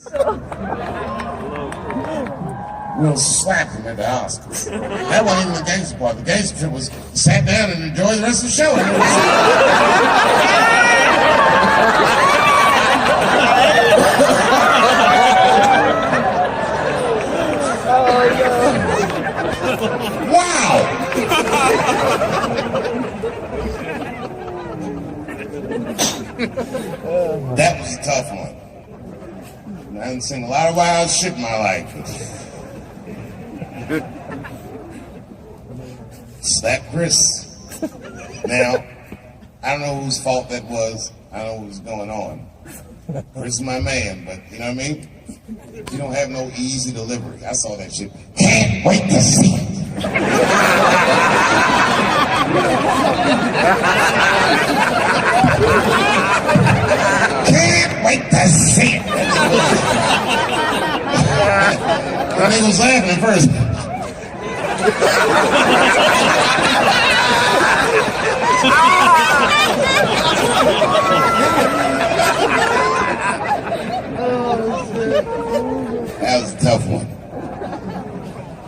We'll slap him at the Oscars. That wasn't even the gangster part. The gangster shit was sat down and enjoy the rest of the show. Wow! That was a tough one. I haven't seen a lot of wild shit in my life. Slap Chris. Now, I don't know whose fault that was. I don't know what was going on. Chris is my man, but you know what I mean? You don't have no easy delivery. I saw that shit. Can't wait to see it. Can't wait to see it. The nigga was laughing at first. That was a tough one.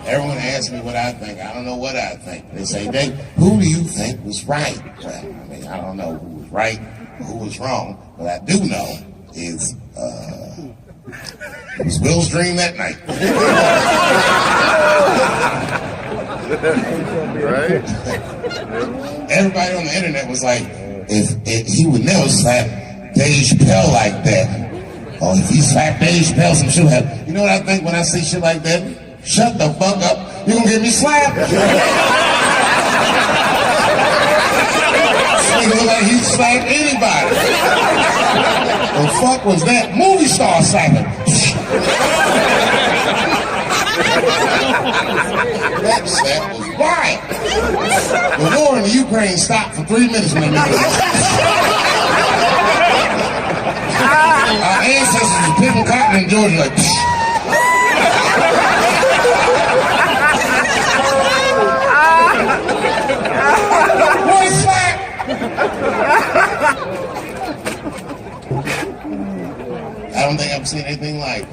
Everyone asks me what I think. I don't know what I think. They say, Dave, who do you think was right? Well, I mean, I don't know who was right or who was wrong. What I do know is it was Will's dream that night. Right? Everybody on the internet was like, if he would never slap Dave Chappelle like that. Or if he slapped Dave Chappelle, some shit would happen. You know what I think when I see shit like that? Shut the fuck up. You're gonna get me slapped. He look like he slapped anybody. The fuck was that? Movie star slapping. That slap was wild. The war in the Ukraine stopped for 3 minutes when they made it. Our ancestors were picking cotton in Georgia like, boy, slap! I don't think I've seen anything like it.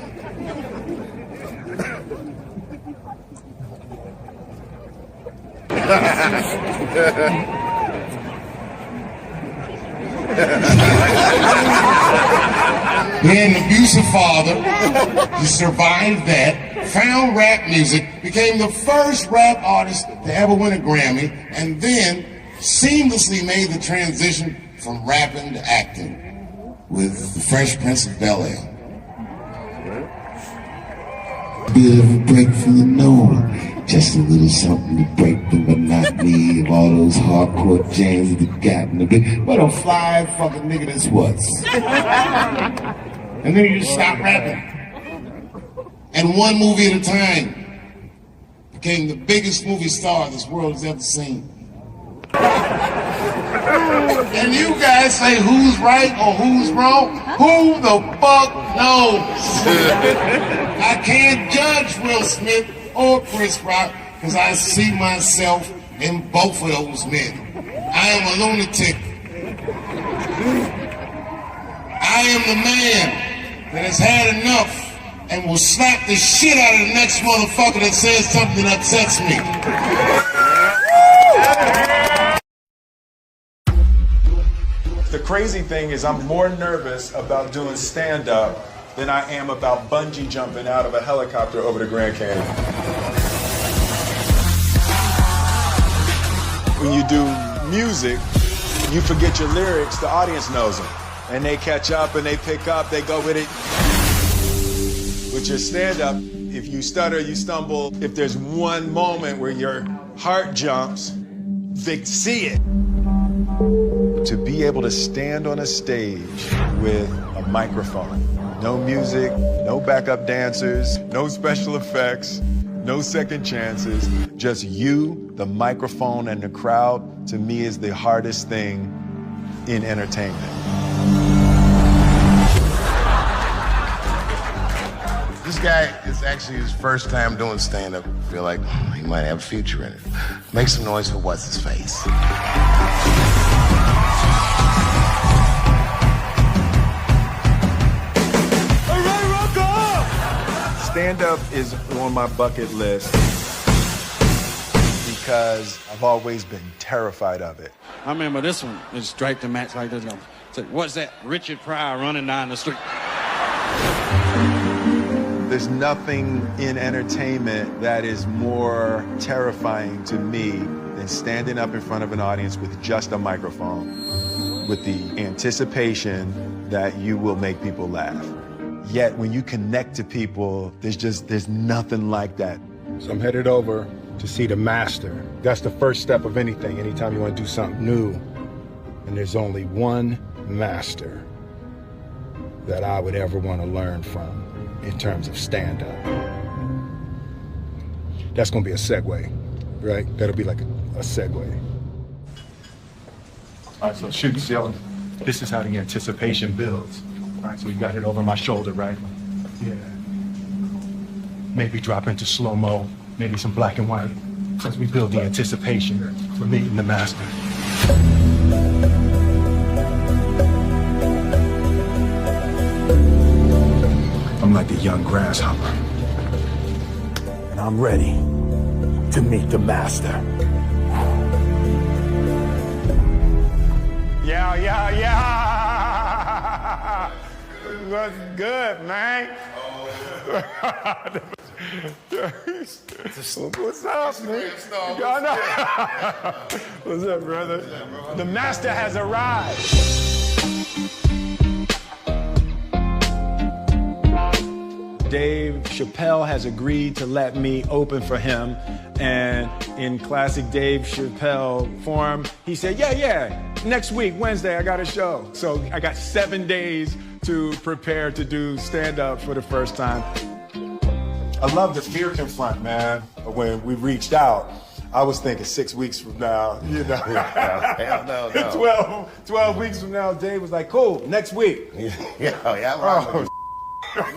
He had an abusive father. He survived that, found rap music, became the first rap artist to ever win a Grammy, and then seamlessly made the transition from rapping to acting with The Fresh Prince of Bel-Air. Bit of a break from the norm, just a little something to break the monotony of all those hardcore jams that got in the big. What a fly fucking nigga this was. And then he just stopped rapping. And one movie at a time became the biggest movie star this world has ever seen. And you guys say who's right or who's wrong? Who the fuck knows? I can't judge Will Smith or Chris Rock because I see myself in both of those men. I am a lunatic. I am the man that has had enough and will slap the shit out of the next motherfucker that says something that upsets me. The crazy thing is I'm more nervous about doing stand-up than I am about bungee jumping out of a helicopter over the Grand Canyon. When you do music, you forget your lyrics, the audience knows them. And they catch up and they pick up, they go with it. With your stand-up, if you stutter, you stumble, if there's one moment where your heart jumps, they see it. To be able to stand on a stage with a microphone, no music, no backup dancers, no special effects, no second chances, just you, the microphone, and the crowd, to me is the hardest thing in entertainment. This guy is actually his first time doing stand-up. I feel like he might have a future in it. Make some noise for what's his face. All right, rock on! Stand-up is on my bucket list because I've always been terrified of it. I remember this one. It's straight to match like this. Said, what's that? Richard Pryor running down the street. There's nothing in entertainment that is more terrifying to me than standing up in front of an audience with just a microphone, with the anticipation that you will make people laugh. Yet when you connect to people, there's nothing like that. So I'm headed over to see the master. That's the first step of anything, anytime you want to do something new. And there's only one master that I would ever want to learn from in terms of stand-up. That's going to be a segue, right? That'll be like a segue. All right, so shoot, see how this is how the anticipation builds. All right, so we got it over my shoulder, right? Yeah. Maybe drop into slow-mo, maybe some black and white, as we build the anticipation for meeting the master. I'm like a young grasshopper, and I'm ready to meet the master. Yeah. What's good, man? What's up, man? What's up, brother? The master has arrived. Dave Chappelle has agreed to let me open for him, and in classic Dave Chappelle form, he said, yeah, next week, Wednesday, I got a show. So I got 7 days to prepare to do stand-up for the first time. I love the fear confront, man. When we reached out, I was thinking 6 weeks from now, you know. Hell no. 12 weeks from now, Dave was like, cool, next week.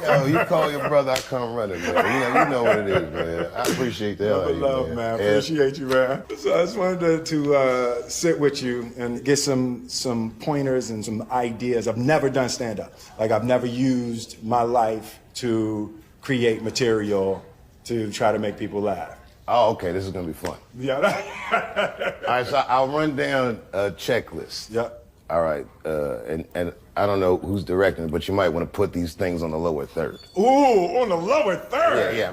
Yo, you call your brother, I come running, man. You know what it is, man. I appreciate the hell out of you, love, man. Appreciate you, man. So I just wanted to sit with you and get some pointers and some ideas. I've never done stand-up. Like, I've never used my life to create material to try to make people laugh. Oh, okay, this is gonna be fun. Yeah. All right, so I'll run down a checklist. Yep. All right, and I don't know who's directing it, but you might want to put these things on the lower third. Ooh, on the lower third? Yeah.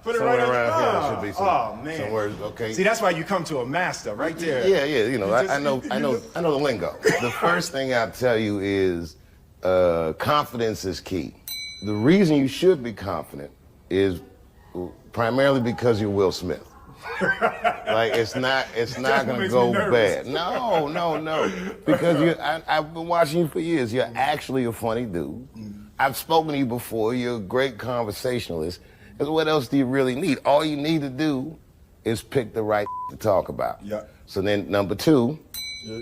Put it right around here. There should be some, man. some words, okay? See, that's why you come to a master right there. Yeah, you know, I know the lingo. The first thing I'll tell you is confidence is key. The reason you should be confident is primarily because you're Will Smith. Like, it's not gonna go bad. No. Because I've been watching you for years. You're actually a funny dude. I've spoken to you before. You're a great conversationalist. Because what else do you really need? All you need to do is pick the right to talk about. Yeah. So then number 2,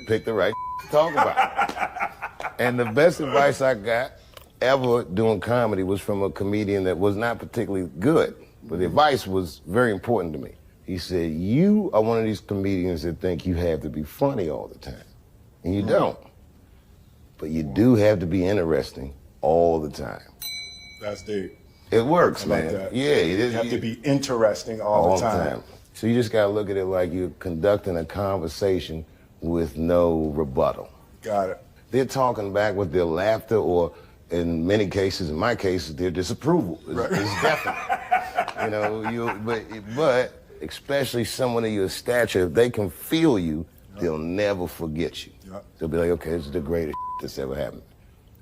pick the right to talk about. And the best advice I got ever doing comedy was from a comedian that was not particularly good, but the advice was very important to me. He said, you are one of these comedians that think you have to be funny all the time. And you don't. But you do have to be interesting all the time. That's deep. It works, man. Like that. Yeah, it is. You have to be interesting all the time. So you just gotta look at it like you're conducting a conversation with no rebuttal. Got it. They're talking back with their laughter, or in many cases, in my cases, their disapproval. It's definite. You know, but especially someone of your stature, if they can feel you, they'll never forget you. They'll be like, okay, this is the greatest that's ever happened.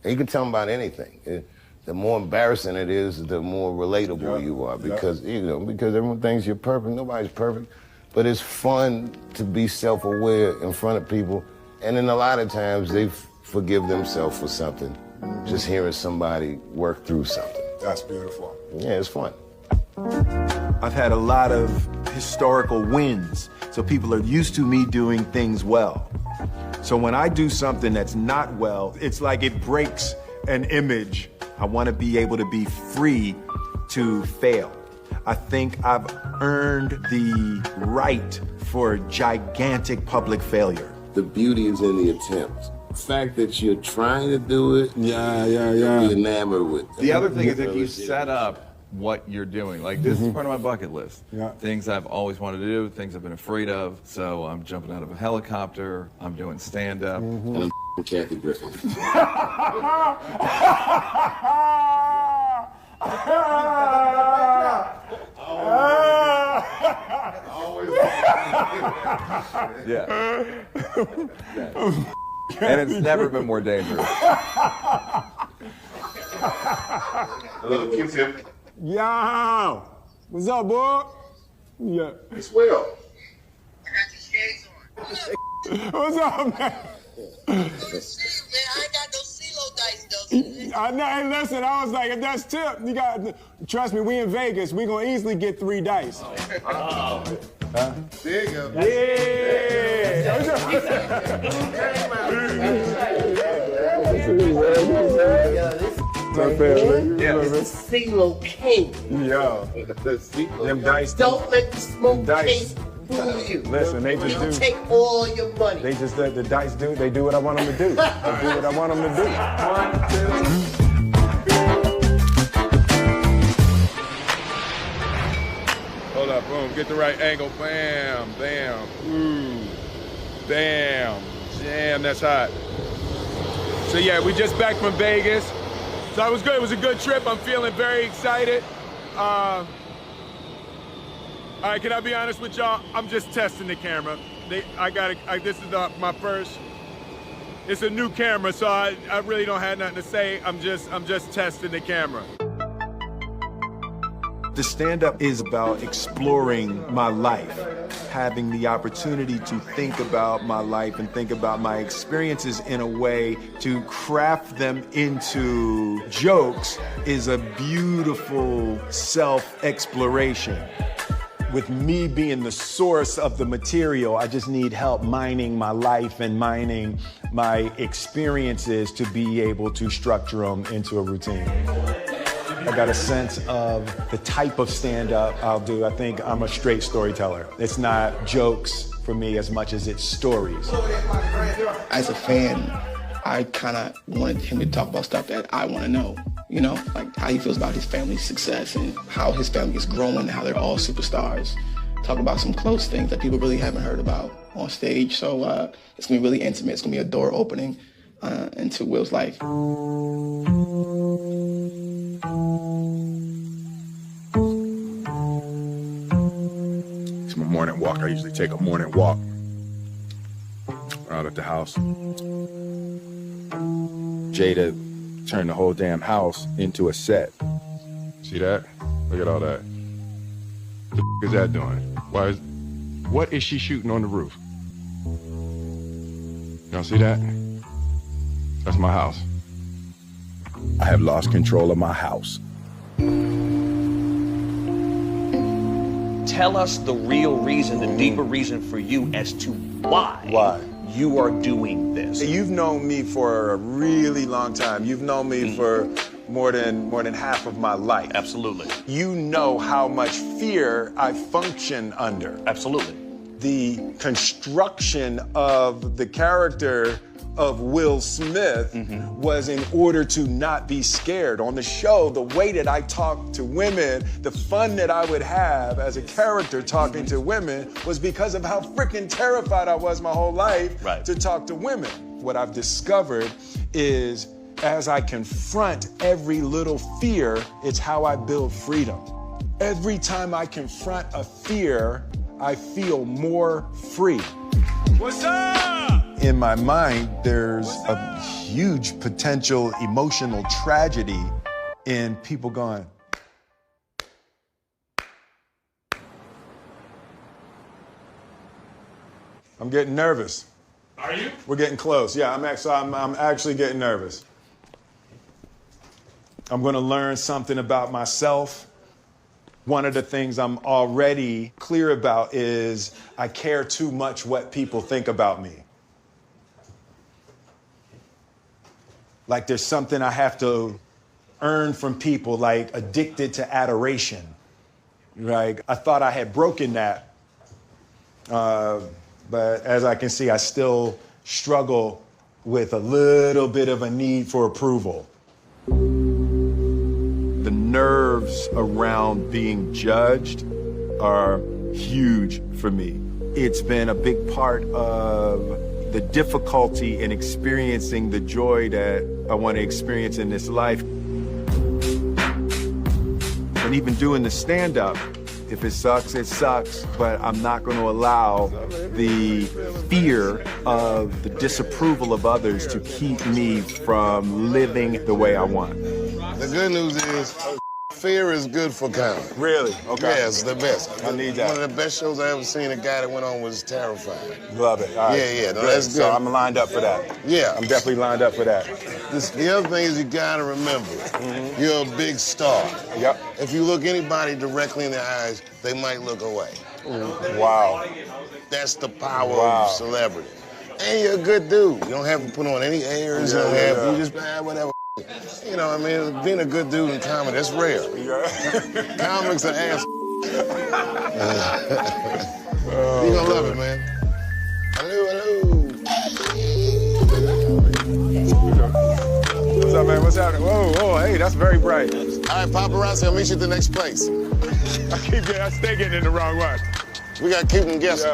And you can tell them about anything. The more embarrassing it is, the more relatable you are, because because everyone thinks you're perfect. Nobody's perfect, but it's fun to be self-aware in front of people, and then a lot of times they forgive themselves for something, just hearing somebody work through something. That's beautiful. Yeah, it's fun. I've had a lot of historical wins, so people are used to me doing things well. So when I do something that's not well, it's like it breaks an image. I want to be able to be free to fail. I think I've earned the right for gigantic public failure. The beauty is in the attempt. The fact that you're trying to do it, Yeah. you're enamored with it. The other thing is if you set up what you're doing. Like, this is part of my bucket list. Yeah. Things I've always wanted to do, things I've been afraid of. So I'm jumping out of a helicopter, I'm doing stand-up. And I'm Kathy Griffin. Yeah. And it's never been more dangerous. Hello, Q-Tip. Yo! What's up, boy? Yeah. It's Will. What's up, man? Man, I ain't got no CeeLo dice though. I know, hey, listen, I was like, if that's tip, you got, trust me, we in Vegas, we gonna easily get 3 dice. There you go. This is CeeLo King. Yo, them dice. Don't let the smoke Dice. taste fool you. Listen, they just He'll do. take all your money. They just let the dice do. They do what I want them to do. They do what I want them to do. Hold up, boom, get the right angle, bam, bam, ooh, bam, damn, that's hot. So yeah, we just back from Vegas. So it was good, it was a good trip, I'm feeling very excited. All right, can I be honest with y'all? I'm just testing the camera. This is my first, it's a new camera, so I really don't have nothing to say. I'm just testing the camera. The stand-up is about exploring my life, having the opportunity to think about my life and think about my experiences in a way to craft them into jokes is a beautiful self-exploration. With me being the source of the material, I just need help mining my life and mining my experiences to be able to structure them into a routine. I got a sense of the type of stand-up I'll do. I think I'm a straight storyteller. It's not jokes for me as much as it's stories. As a fan, I kind of wanted him to talk about stuff that I want to know. You know, like how he feels about his family's success and how his family is growing and how they're all superstars. Talk about some close things that people really haven't heard about on stage. So it's gonna be really intimate. It's gonna be a door opening into Will's life. It's my morning walk. I usually take a morning walk out at the house. Jada turned the whole damn house into a set. See that? Look at all that. What the f is that doing? What is she shooting on the roof? Y'all see that? That's my house. I have lost control of my house. Tell us the real reason, the deeper reason for you as to why you are doing this. You've known me for a really long time. You've known me for more than half of my life. Absolutely. You know how much fear I function under. Absolutely. The construction of the character of Will Smith was in order to not be scared. On the show, the way that I talked to women, the fun that I would have as a character talking to women was because of how freaking terrified I was my whole life to talk to women. What I've discovered is as I confront every little fear, it's how I build freedom. Every time I confront a fear, I feel more free. What's up? In my mind, there's a huge potential emotional tragedy in people going, I'm getting nervous. Are you? We're getting close. Yeah, I'm actually getting nervous. I'm gonna learn something about myself. One of the things I'm already clear about is I care too much what people think about me. Like there's something I have to earn from people, like addicted to adoration. Like I thought I had broken that, but as I can see, I still struggle with a little bit of a need for approval. The nerves around being judged are huge for me. It's been a big part of the difficulty in experiencing the joy that I want to experience in this life. And even doing the stand-up, if it sucks, but I'm not going to allow the fear of the disapproval of others to keep me from living the way I want. The good news is, fear is good for comedy. Really? Okay. Yeah, it's the best. I need that. One of the best shows I ever seen, a guy that went on was Terrified. Love it. All right. Yeah, no, Good. that's good. So I'm lined up for that. Yeah. I'm definitely lined up for that. The other thing is you gotta remember, you're a big star. Yep. If you look anybody directly in the eyes, they might look away. Wow. That's the power of celebrity. And you're a good dude. You don't have to put on any airs. You just, whatever. You know, I mean, being a good dude in comedy, that's rare. Comics are ass. You're gonna love it, man. Hello. What's up, man? What's happening? Whoa, hey, that's very bright. All right, paparazzi, I'll meet you at the next place. I stay getting in the wrong one. We gotta keep them guessing.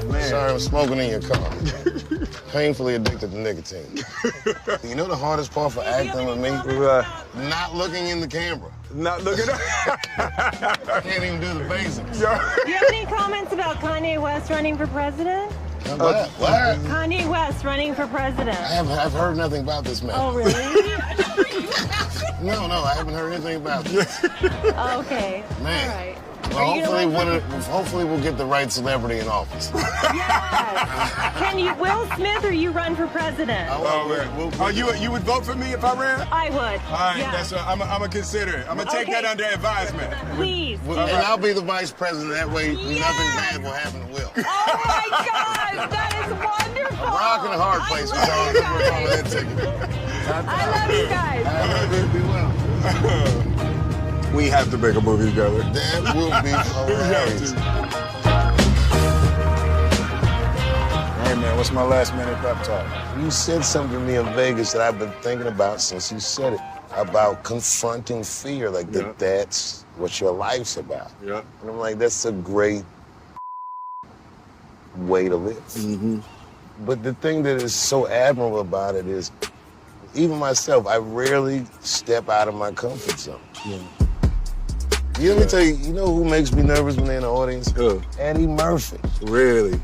Man. Sorry, I'm smoking in your car. Painfully addicted to nicotine. You know the hardest part for acting with me? Not looking in the camera. Not looking up. I can't even do the basics. Do you have any comments about Kanye West running for president? What? Kanye West running for president. I've heard nothing about this man. Oh, really? No, I haven't heard anything about this. Okay. Man. All right. Well, hopefully we'll get the right celebrity in office. Yes. Can you, Will Smith, or you run for president? You would vote for me if I ran? I would. All right, yeah. that's what I'm gonna consider it. I'm gonna take that under advisement. Please. And I'll be the vice president. That way, nothing bad will happen to Will. Oh my God, that is wonderful. A rock and a hard place. We're calling that ticket. I love you guys. I love you. Be well. We have to make a movie together. That will be hilarious. Hey man, what's my last minute pep talk? You said something to me in Vegas that I've been thinking about since you said it, about confronting fear, like that's what your life's about. Yeah. And I'm like, that's a great way to live. Mm-hmm. But the thing that is so admirable about it is, even myself, I rarely step out of my comfort zone. Yeah. Let me tell you, you know who makes me nervous when they're in the audience? Who? Eddie Murphy. Really?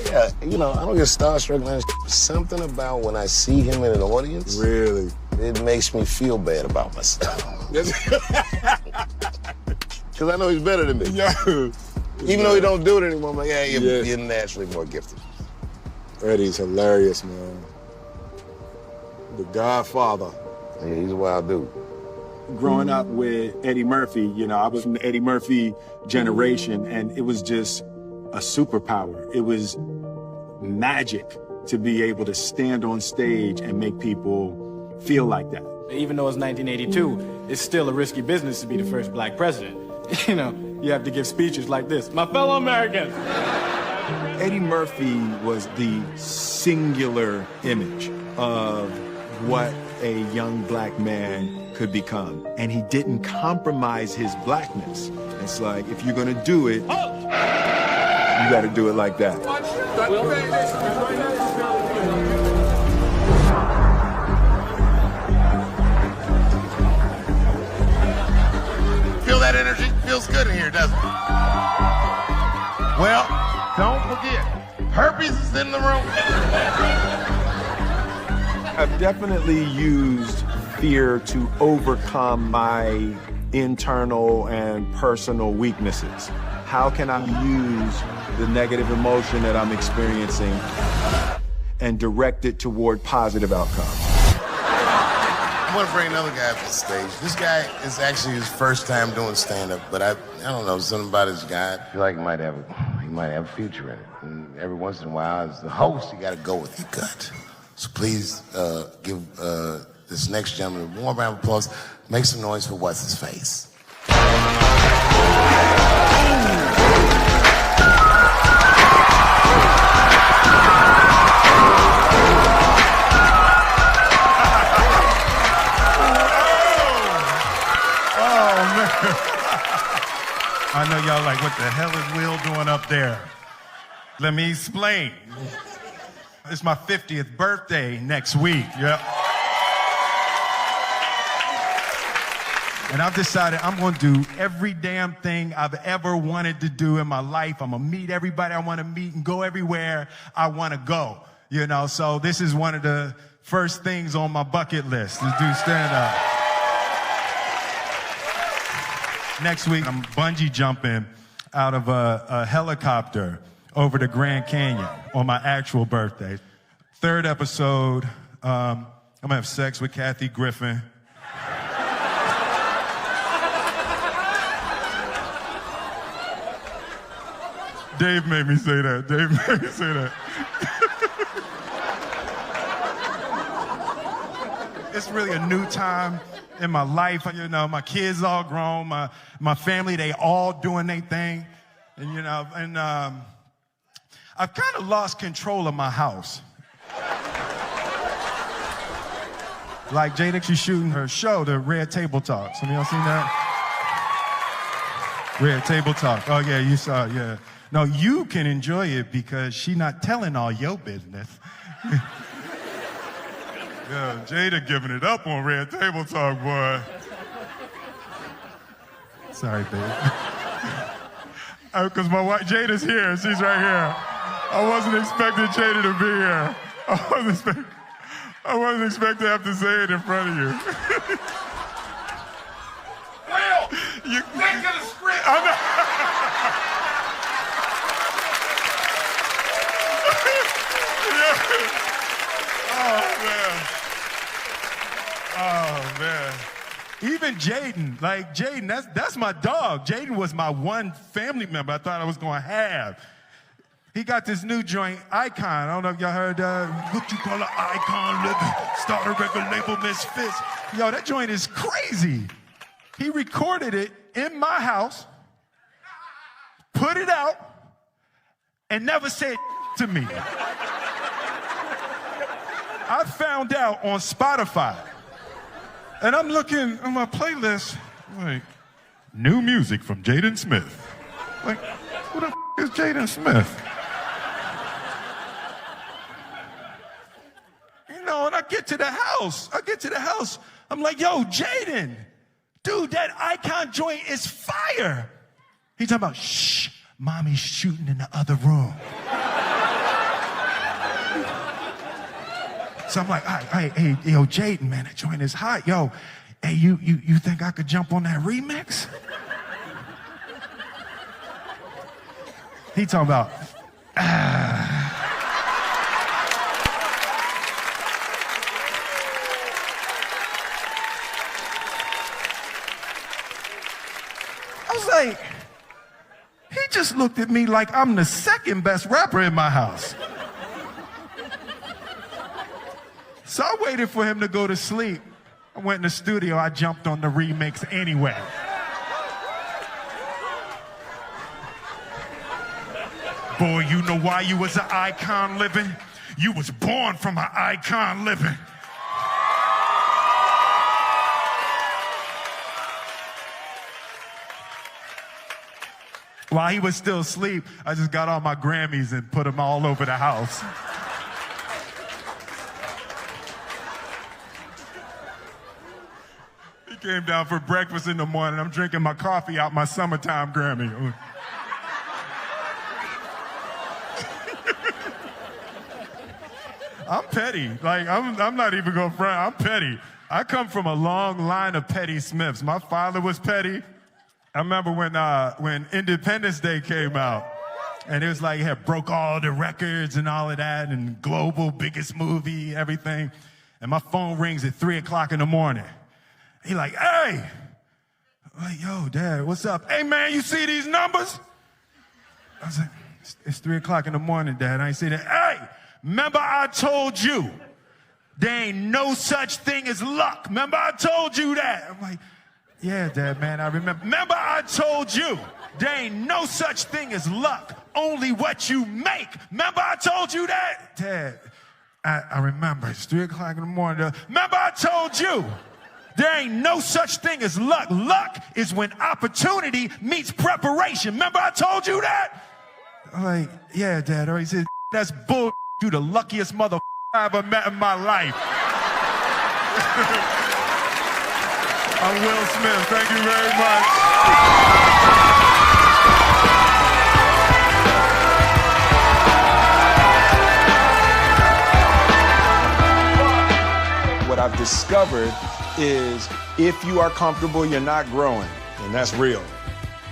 Yeah, I don't get starstruck and something about when I see him in an audience. Really? It makes me feel bad about myself. Because I know he's better than me. Yeah. Even though he don't do it anymore, I'm like, you're naturally more gifted. Eddie's hilarious, man. The Godfather. Yeah, he's a wild dude. Growing up with Eddie Murphy, I was from the Eddie Murphy generation, and it was just a superpower. It was magic to be able to stand on stage and make people feel like that. Even though it's 1982, it's still a risky business to be the first black president. You have to give speeches like this. My fellow Americans. Eddie Murphy was the singular image of what a young black man could become. And he didn't compromise his blackness. It's like, if you're gonna do it, you gotta do it like that. Feel that energy? Feels good in here, doesn't it? Well, don't forget, herpes is in the room. I've definitely used fear to overcome my internal and personal weaknesses. How can I use the negative emotion that I'm experiencing and direct it toward positive outcomes? I want to bring another guy up to the stage. This guy is actually his first time doing stand-up, but I don't know, something about his guy. I feel like he might have a future in it. And every once in a while, as the host, you got to go with your gut. So please give this next gentleman a warm round of applause. Make some noise for what's his face. man. I know y'all like, what the hell is Will doing up there? Let me explain. It's my 50th birthday next week. Yep. And I've decided I'm going to do every damn thing I've ever wanted to do in my life. I'm going to meet everybody I want to meet and go everywhere I want to go. You know, so this is one of the first things on my bucket list to do stand-up. Next week, I'm bungee jumping out of a helicopter over the Grand Canyon on my actual birthday. Third episode, I'm going to have sex with Kathy Griffin. Dave made me say that. Dave made me say that. It's really a new time in my life. You know, my kids all grown, my family, they all doing their thing. And, you know, and I've kind of lost control of my house. Like Jada, she's shooting her show, the Red Table Talk. Some of y'all seen that? Red Table Talk. Oh, yeah, you saw it, yeah. No, you can enjoy it because she's not telling all your business. Yeah, Jada giving it up on Red Table Talk, boy. Sorry, babe. Because my wife, Jada's here. She's right here. I wasn't expecting Jada to be here. I wasn't expecting to have to say it in front of you. Will, you stick to the script. I'm not. Oh, man. Even Jaden, like Jaden, that's my dog. Jaden was my one family member I thought I was going to have. He got this new joint, Icon. I don't know if y'all heard what you call an Icon living. Start a record label, Misfits. Yo, that joint is crazy. He recorded it in my house, put it out, and never said to me. I found out on Spotify. And I'm looking on my playlist, like, new music from Jaden Smith. Like, who the is Jaden Smith? You know, and I get to the house. I'm like, yo, Jaden, dude, that Icon joint is fire. He's talking about, shh, mommy's shooting in the other room. So I'm like, hey, yo, Jaden, man, that joint is hot. Yo, hey, you think I could jump on that remix? He talking about, I was like, he just looked at me like I'm the second best rapper in my house. So I waited for him to go to sleep. I went in the studio, I jumped on the remix anyway. Boy, you know why you was an icon living? You was born from an icon living. While he was still asleep, I just got all my Grammys and put them all over the house. He came down for breakfast in the morning. I'm drinking my coffee out my summertime Grammy. I'm petty. Like, I'm not even going to front. I'm petty. I come from a long line of petty Smiths. My father was petty. I remember when Independence Day came out, and it was like, it had broke all the records and all of that, and global, biggest movie, everything. And my phone rings at 3 o'clock in the morning. He like, hey. I'm like, yo, Dad, what's up? Hey, man, you see these numbers? I was like, it's 3 o'clock in the morning, Dad. I ain't see that. Hey, remember I told you there ain't no such thing as luck. Remember I told you that? I'm like, yeah, Dad, man, I remember. Remember I told you there ain't no such thing as luck, only what you make. Remember I told you that? Dad, I remember. It's 3 o'clock in the morning. Remember I told you There ain't no such thing as luck. Luck is when opportunity meets preparation. Remember I told you that? I'm like, yeah, Dad. Or he said, that's bull. You the luckiest mother I ever met in my life. I'm Will Smith. Thank you very much. What I've discovered is if you are comfortable, you're not growing, and that's real.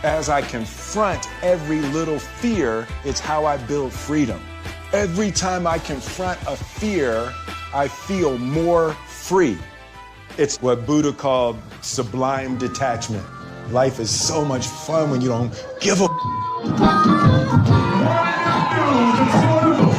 As I confront every little fear, it's how I build freedom. Every time I confront a fear, I feel more free. It's what Buddha called sublime detachment. Life is so much fun when you don't give a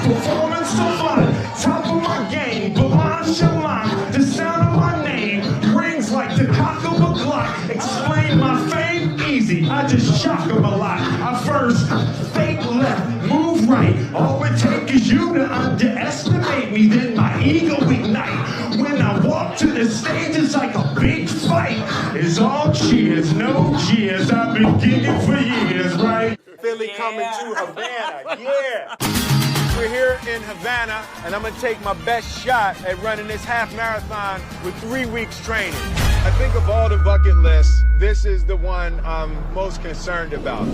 performance so fun, top of my game, but mine shall line. The sound of my name rings like the cock of a Glock. Explain my fame easy, I just shock them a lot. I first fake left, move right. All it takes is you to underestimate me, then my ego ignite. When I walk to the stage, it's like a big fight. It's all cheers, no cheers. I've been gigging for years, right? Philly coming to Havana, yeah. We're here in Havana, and I'm gonna take my best shot at running this half marathon with 3 weeks training. I think of all the bucket lists, this is the one I'm most concerned about.